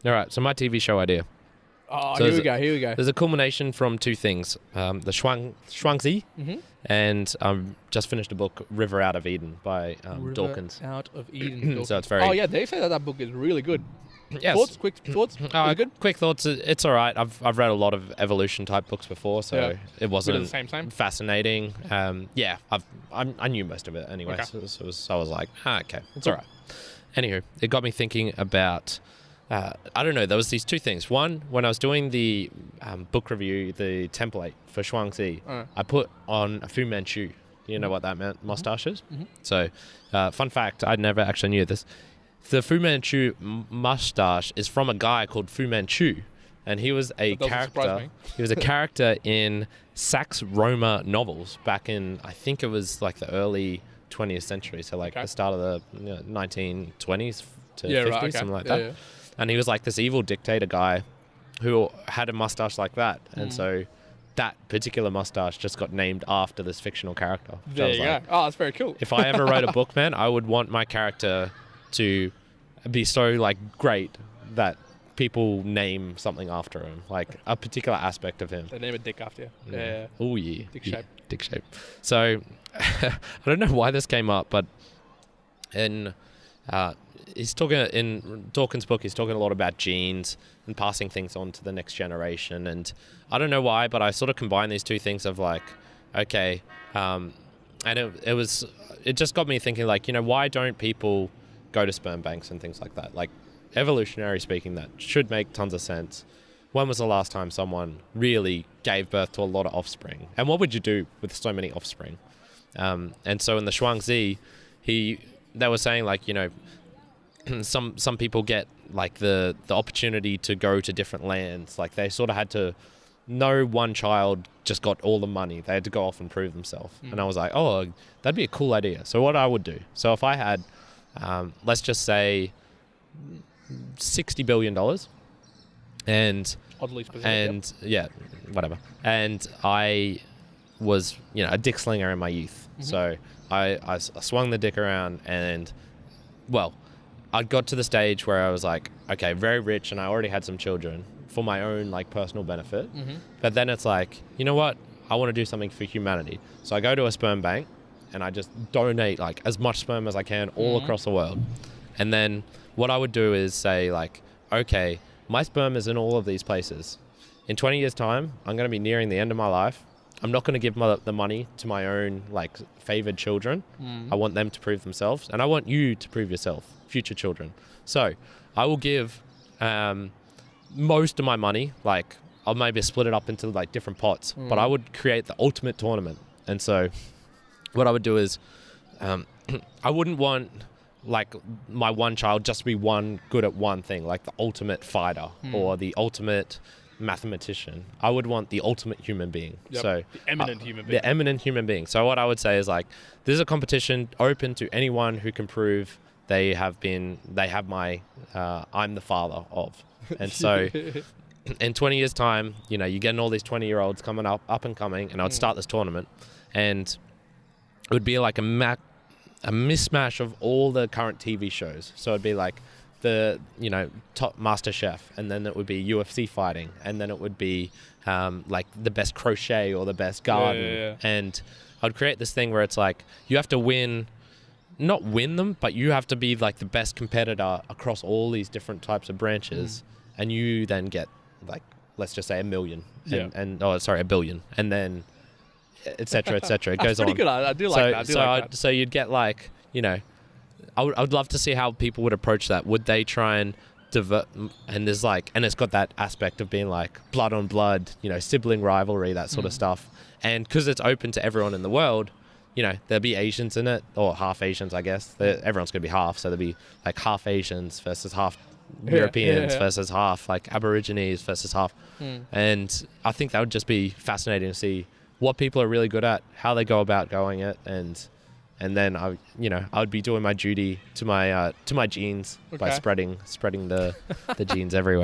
All right, so my TV show idea. Oh, So here we go. There's a culmination from two things. The Shuangzi, and just finished a book, River Out of Eden, by River Dawkins. Out of Eden. So it's very... Oh, yeah, they say that book is really good. Yes. Quick thoughts? Is it good? Quick thoughts. It's all right. I've read a lot of evolution type books before, so it wasn't the same. fascinating. I knew most of it anyway, Okay. so I was like, okay, it's all right. Anywho, it got me thinking about. I don't know. There was these two things. One, when I was doing the book review, the template for Shuangzi, I put on a Fu Manchu. You know what that meant? Mustaches. So, fun fact: I never actually knew this. The Fu Manchu mustache is from a guy called Fu Manchu, and he was a character. He was a character in Sax Roma novels back in, I think it was like the early 20th century, so like the start of the 1920s to 50s, something like that. Yeah. And he was like this evil dictator guy who had a mustache like that, and so that particular mustache just got named after this fictional character. There you go. Oh, that's very cool. If I ever wrote a book, man, I would want my character to be so like great that people name something after him, like a particular aspect of him. They name a dick after you. Yeah. Oh yeah. Dick shape. Dick shape. So I don't know why this came up, but he's talking in Dawkins' book. He's talking a lot about genes and passing things on to the next generation. And I don't know why, but I sort of combine these two things of like, okay, and it just got me thinking, like, why don't people go to sperm banks and things like that? Like, evolutionary speaking, that should make tons of sense. When was the last time someone really gave birth to a lot of offspring? And what would you do with so many offspring? And so in the Shuangzi, they were saying, like, some people get like the opportunity to go to different lands. Like, they sort of had to, no one child just got all the money. They had to go off and prove themselves. And I was like, oh, that'd be a cool idea. So what I would do, so if I had, let's just say $60 billion and oddly specific, and whatever. And I was, a dick slinger in my youth. So I swung the dick around, and well, I got to the stage where I was like, okay, very rich, and I already had some children for my own like personal benefit. But then it's like, you know what? I want to do something for humanity. So I go to a sperm bank and I just donate like as much sperm as I can all across the world. And then what I would do is say, like, okay, my sperm is in all of these places. In 20 years' time, I'm going to be nearing the end of my life. I'm not going to give the money to my own like favored children. I want them to prove themselves, and I want you to prove yourself, future children. So I will give most of my money, like I'll maybe split it up into like different pots, but I would create the ultimate tournament. And so what I would do is I wouldn't want like my one child just to be good at one thing, like the ultimate fighter or the ultimate mathematician. I would want the ultimate human being. So the eminent human being. The eminent human being. So what I would say is, like, this is a competition open to anyone who can prove they have my I'm the father of. And so in 20 years time, you're getting all these 20-year-olds coming up and coming, and I would start this tournament, and it would be like a mismatch of all the current TV shows. So it'd be like the top Master Chef, and then it would be UFC fighting, and then it would be like the best crochet or the best garden. And I'd create this thing where it's like you have to not win them, but you have to be like the best competitor across all these different types of branches, and you then get like, let's just say $1 million, $1 billion, and then etc. It goes on. Pretty good. I do like that. So you'd get like, I would love to see how people would approach that. Would they try and divert? And there's like, and it's got that aspect of being like blood on blood, sibling rivalry, that sort of stuff. And because it's open to everyone in the world, there'll be Asians in it, or half Asians, I guess. Everyone's gonna be half, so there'll be like half Asians versus half Europeans versus half like Aborigines versus half. And I think that would just be fascinating to see what people are really good at, how they go about going it, and then I would be doing my duty to my genes by spreading the genes everywhere.